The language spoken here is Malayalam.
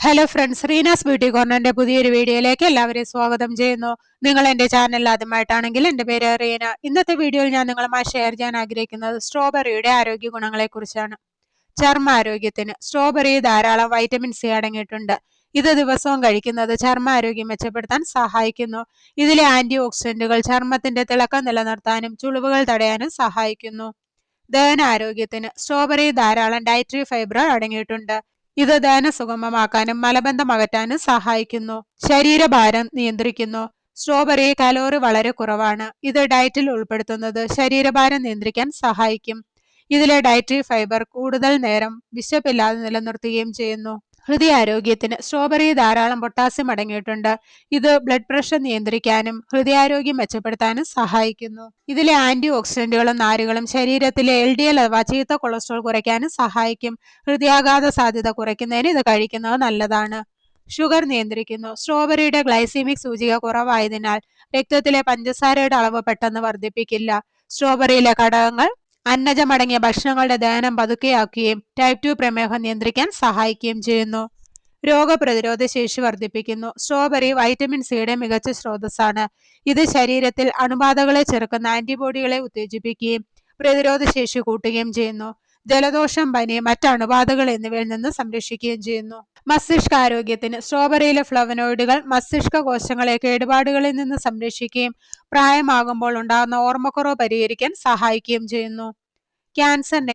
ഹലോ ഫ്രണ്ട്സ്, റീനാസ് ബ്യൂട്ടി കോർണറിന്റെ പുതിയൊരു വീഡിയോയിലേക്ക് എല്ലാവരെയും സ്വാഗതം ചെയ്യുന്നു. നിങ്ങൾ എന്റെ ചാനൽ ആദ്യമായിട്ടാണെങ്കിൽ എന്റെ പേര് റീന. ഇന്നത്തെ വീഡിയോയിൽ ഞാൻ നിങ്ങളുമായി ഷെയർ ചെയ്യാൻ ആഗ്രഹിക്കുന്നത് സ്ട്രോബെറിയുടെ ആരോഗ്യ ഗുണങ്ങളെ കുറിച്ചാണ്. ചർമ്മ ആരോഗ്യത്തിന് സ്ട്രോബെറി ധാരാളം വൈറ്റമിൻ സി അടങ്ങിയിട്ടുണ്ട്. ഇത് ദിവസവും കഴിക്കുന്നത് ചർമ്മ ആരോഗ്യം മെച്ചപ്പെടുത്താൻ സഹായിക്കുന്നു. ഇതിലെ ആന്റി ഓക്സിഡന്റുകൾ ചർമ്മത്തിന്റെ തിളക്കം നിലനിർത്താനും ചുളിവുകൾ തടയാനും സഹായിക്കുന്നു. ദഹനാരോഗ്യത്തിന് സ്ട്രോബെറി ധാരാളം ഡയറ്ററി ഫൈബർ അടങ്ങിയിട്ടുണ്ട്. ഇത് ദഹനം സുഗമമാക്കാനും മലബന്ധം അകറ്റാനും സഹായിക്കുന്നു. ശരീരഭാരം നിയന്ത്രിക്കുന്നു. സ്ട്രോബെറി കലോറി വളരെ കുറവാണ്. ഇത് ഡയറ്റിൽ ഉൾപ്പെടുത്തുന്നത് ശരീരഭാരം നിയന്ത്രിക്കാൻ സഹായിക്കും. ഇതിലെ ഡയറ്ററി ഫൈബർ കൂടുതൽ നേരം വിശപ്പില്ലാതെ നിലനിർത്തുകയും ചെയ്യുന്നു. ഹൃദയാരോഗ്യത്തിന് സ്ട്രോബെറി ധാരാളം പൊട്ടാസ്യം അടങ്ങിയിട്ടുണ്ട്. ഇത് ബ്ലഡ് പ്രഷർ നിയന്ത്രിക്കാനും ഹൃദയാരോഗ്യം മെച്ചപ്പെടുത്താനും സഹായിക്കുന്നു. ഇതിലെ ആന്റി ഓക്സിഡന്റുകളും നാരുകളും ശരീരത്തിലെ LDL അഥവാ ചീത്ത കൊളസ്ട്രോൾ കുറയ്ക്കാനും സഹായിക്കും. ഹൃദയാഘാത സാധ്യത കുറയ്ക്കുന്നതിന് ഇത് കഴിക്കുന്നത് നല്ലതാണ്. ഷുഗർ നിയന്ത്രിക്കുന്നു. സ്ട്രോബെറിയുടെ ഗ്ലൈസീമിക് സൂചിക കുറവായതിനാൽ രക്തത്തിലെ പഞ്ചസാരയുടെ അളവ് പെട്ടെന്ന് വർദ്ധിപ്പിക്കില്ല. സ്ട്രോബെറിയിലെ ഘടകങ്ങൾ അന്നജമടങ്ങിയ ഭക്ഷണങ്ങളുടെ ദഹനം പതുക്കെയാക്കുകയും ടൈപ്പ് 2 പ്രമേഹം നിയന്ത്രിക്കാൻ സഹായിക്കുകയും ചെയ്യുന്നു. രോഗപ്രതിരോധ ശേഷി വർദ്ധിപ്പിക്കുന്നു. സ്ട്രോബെറി വൈറ്റമിൻ സിയുടെ മികച്ച സ്രോതസ്സാണ്. ഇത് ശരീരത്തിൽ അണുബാധകളെ ചെറുക്കുന്ന ആന്റിബോഡികളെ ഉത്തേജിപ്പിക്കുകയും പ്രതിരോധ ശേഷി കൂട്ടുകയും ചെയ്യുന്നു. ജലദോഷം, പനി, മറ്റ് അണുബാധകൾ എന്നിവയിൽ നിന്ന് സംരക്ഷിക്കുകയും ചെയ്യുന്നു. മസ്തിഷ്കാരോഗ്യത്തിന് സ്ട്രോബെറിയിലെ ഫ്ലവനോയിഡുകൾ മസ്തിഷ്ക കോശങ്ങളെ കേടുപാടുകളിൽ നിന്ന് സംരക്ഷിക്കുകയും പ്രായമാകുമ്പോൾ ഉണ്ടാകുന്ന ഓർമ്മക്കുറവ് പരിഹരിക്കാൻ സഹായിക്കുകയും ചെയ്യുന്നു. ക്യാൻസറിനെ